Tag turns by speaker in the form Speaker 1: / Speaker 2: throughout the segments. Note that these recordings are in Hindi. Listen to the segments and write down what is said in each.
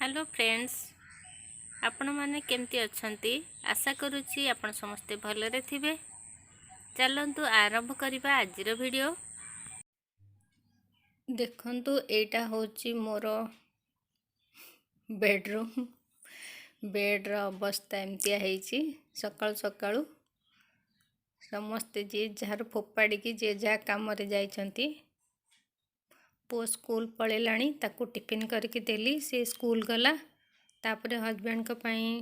Speaker 1: हेलो फ्रेंड्स, आपण माने केमती अछंती। आशा करूची आपण समस्ते भलरे थिबे। चलंतु आरंभ करिबा आजिर वीडियो। देखंतु एटा होची मोर बेडरूम। बेड रो अवस्था एमती है। सकाळु सकाळु समस्ते जे जार फोपाड़ी की जे जा काम रे जाइछंती। पो स्कूल पळेलाणी ताकू टिफिन करके देली, से स्कूल गला। तापरे हस्बैंड को पाई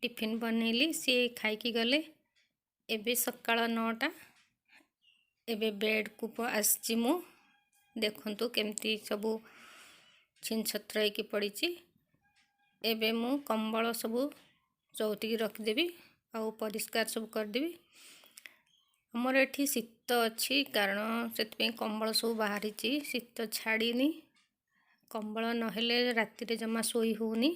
Speaker 1: टिफिन बनैली, सी खाई गले। एबे सकाळ 9टा। एबे बेड को आसची मु देखंतु केमती सबू छिन छत्र की पड़ी। एबे मु कंबल सबू चौती रखिदेवी आउ परिष्कार सब करदेवी। हमर एठी शीत अच्छी कारण से कंबल सब बाहरी शीत छाड़ीनी। कंबल नहेले राति रे जमा सोई होनी।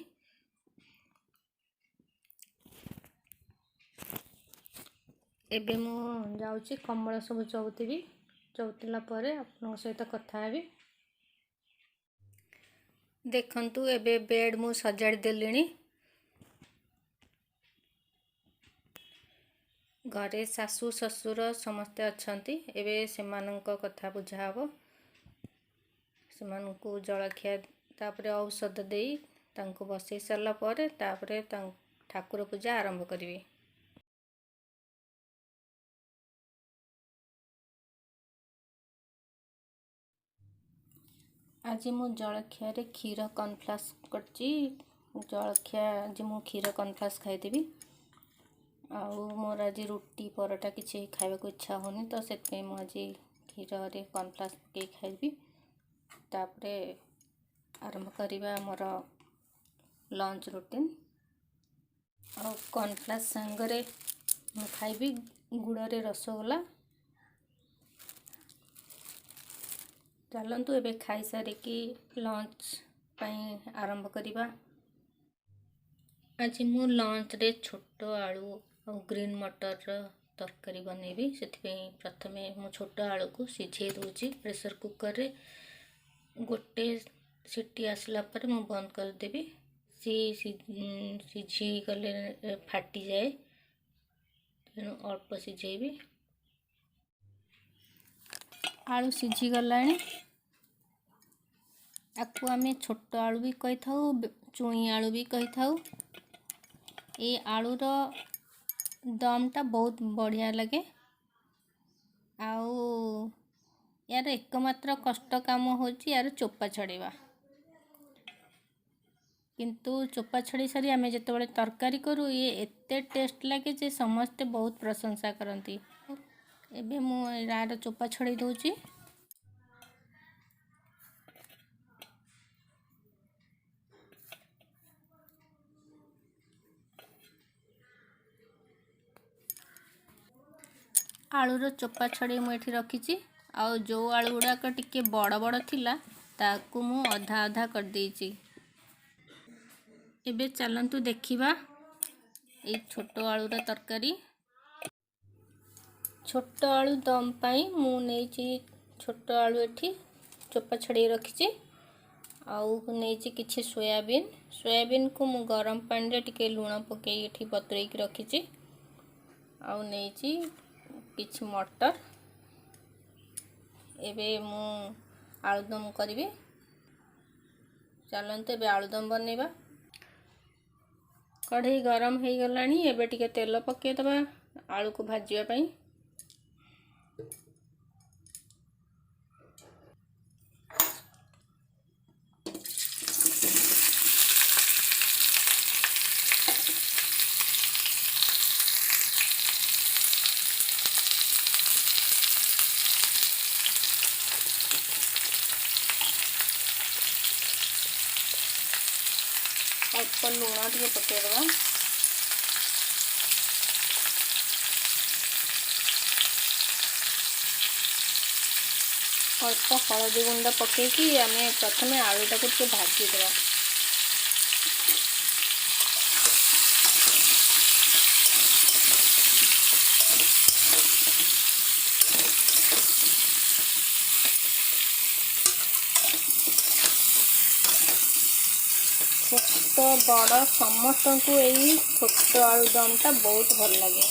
Speaker 1: एबे मु जाउची कंबल सब चौतीबी। चौतीला परे आपन सहित कथा हेबी। देखंतु एबे बेड मु सजाड़ी देलिनी। घरे सासू ससुर समस्ते अच्छंती। एबे सेमानंक कथा बुझा हबो। सेमानंकु जलखिया तापरे औषध देई तांको बसई सारला परे तापरे ठाकुर पूजा आरंभ करिवे। आज मु जलखिया रे क्षीर कॉर्नफ्लेक्स करची। जलखिया आज मु क्षीर कॉर्नफ्लेक्स खाइदेबी। आउ मोर आज रुटी परोटा किसी खाइबा को इच्छा होनी, तो से आज क्षीर रे कॉर्नफ्लेक्स के खाइबी। तापरे आरंभ करिबा मोर लंच रूटीन। और कॉर्नफ्लेक्स संगरे मु खाइबी गुड़ रे रसगोला। चलंतु एबे खाई सारे की लंच पई आरंभ करिबा। आज मु लंच रे छोट आलू और ग्रीन मटर तरकारी बनैबी। से प्रथमे मु छोट आलू को सिझे दूची प्रेशर कुकर रे। गोटे सीटी आसला पर मु बंद कर देबी। सिझी गले फाटी जाए, तेणु अल्प सिझेबी। आलू सिझी गलानी। आपको आमे छोट आलू भी कही थाउ, चुई आलू भी कही थाउ। ये आलू रो दमटा बहुत बढ़िया लगे। आउ यार एकमात्र कष्ट काम होची यार चोपा छड़ेवा। किंतु चोपा छड़ी सारी आमे जेतेबेले तरकारी करू ये एते टेस्ट लगे जे समस्ते बहुत प्रशंसा करती। एबे मु यार चोपा छड़ी दूची। आलूर चोपा छड़ी मुझे रखी। आउ जो आलू गुड़ाक टिके बड़ बड़ थिला ताकू मु अधा अधा कर देइची। एबे चलंतु देखिबा ए छोट आलूर तरकारी। छोट आलू दम पाई मु नेइची छोट आलू एठी चोपा छड़ी रखी। आउ नेइची किछि सोयाबीन। सोयाबीन को मु गरम पानी रे टिके लूण पके एठी बतुरई की रखी। आउ नेइची किछि मटर। एबे मु आलूदम करिवे। चलंतु एबे आलूदम बनेबा। कढ़ई गरम हो गलानी। एबे टिके तेल पके दबा आलू को भाजिया पई। अल्प लुण टे पकेदबा। अल्प हलदी गुंड पकईकि आम प्रथम आलूटा को टे भाजीदबा। छोट बड़ समस्त को यही छोट आलुदमटा बहुत भल लगे।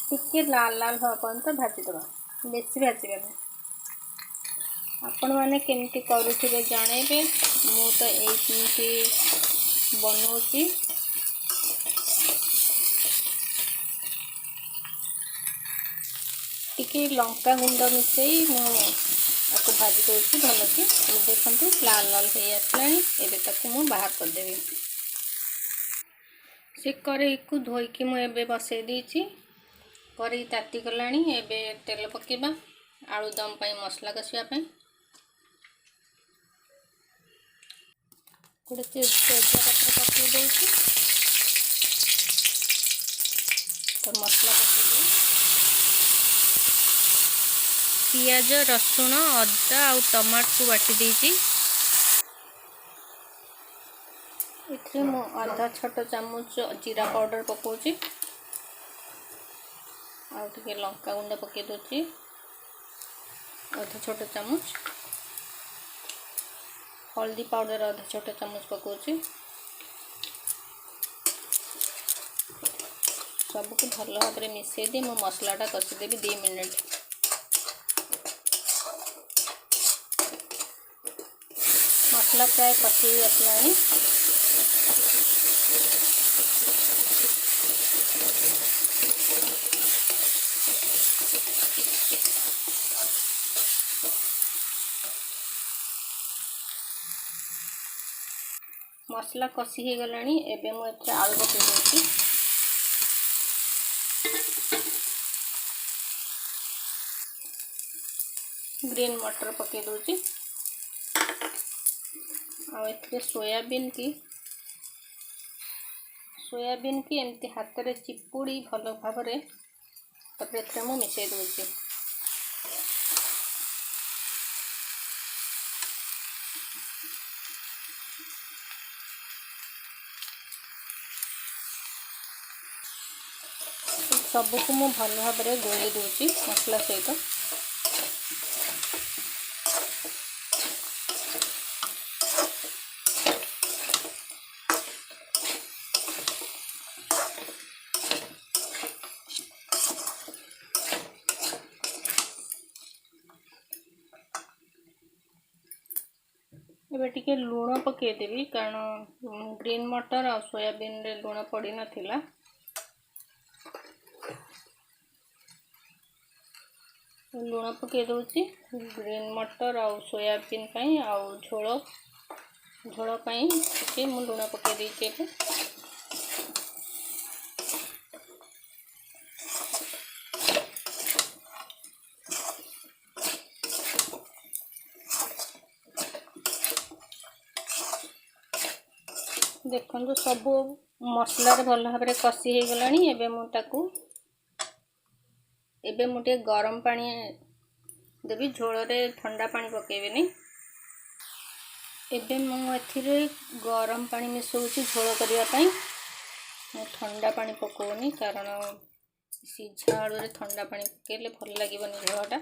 Speaker 1: टिके लाल लाल हवा पर्यंत भाजीदेवा, बेसी भाजबानी। आपण मैंने केमती करुथिबे जणेबे। मु तो एमती बनौची। टिके लंका गुंड मिसई आपको भाजी दूसरी भल कि देखो लाल लाल हो आसलानी। एबे ताकू मु बाहर करदेवी। से कड़ई को धोईकी मुझे बसई देती। कड़ई ताती गलानी। एबे तेल पकेबा आलुदम पाई मसला कषिया गोटे तेजपत्र पकई देती। तो मसला पकई पियाज रसुण अदा और टमाटर को बाटी देती। इथे मु आधा छोट चामच जीरा पाउडर पकाउची। आउ टिके लंका गुंड पकई दोची आधा छोट चामच। हल्दी पाउडर आधा छोट चामच पकाउची। सबको भल भाव में मिसई दी मु मसलाटा कषिदेवी 2 मिनिट। मसला प्राय कषि आसलानी। मसला कषि हो गलानी। एबे मु एथे आलू पकई देती। ग्रीन मटर पकई दूची। आ एथे सोयाबीन की एमती हाथ रे चिपुड़ी भल भाव में मु मिसई दूची। सबको मु भल भाव में गोली दूची मसला सहित। एबे टिके लुण पकेदेवी कारण ग्रीन मटर और सोयाबीन रे लुण पड़ी नथिला। लुण पकई दूची ग्रीन मटर और सोयाबीन पाई आउ झोल पाई टिके मु लुण पकई देती। एबे देखो सब मसला भल भाव में कषि हो गलानी। एबे मु टे गरम पानी देवी। झोल रे ठंडा पानी पकेबेनी। एबे मु एथिरे गरम पानी मिसौची झोल करिया पाई। मु ठंडा पानी पकोनी कारण सीझा आलू रे ठंडा पानी पकेले भल लागिबनी झोलटा।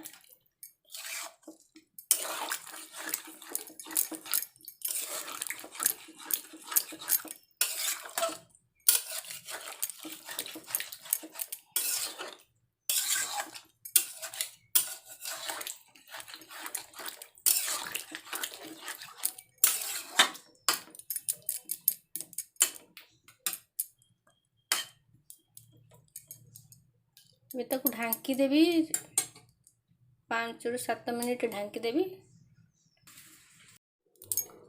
Speaker 1: ताकू ढांकी देवी 5 ରୁ 7 मिनिट ढांकी देवी।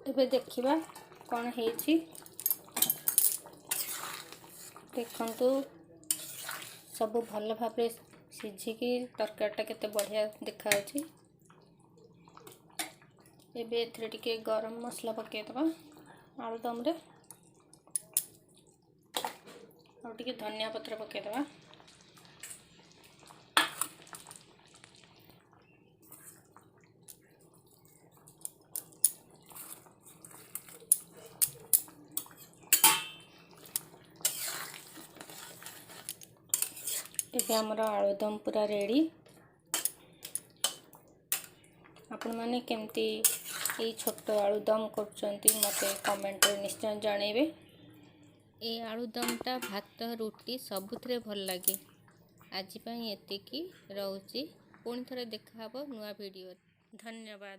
Speaker 1: एबे देखिबा कौन हेची। देखंतु सब भल भाव में सिझिकी तरकारीटा केते बढ़िया देखा अछि। एबे एथरे टिके गरम मसला पके दबा आलुदम रे और टिके धनिया पत्र पके दबा। देखिए आमर आलुदम पूरा रेडी। आपण माने केमती ये छोट आलुदम करछंती मते कमेंट रे निश्चय जानइबे। ये आलुदमटा भात रुटी सबुथरे भल लगे। आज एतिकी रहूची, पुणी थरे देखा हबो नुआ वीडियो। धन्यवाद।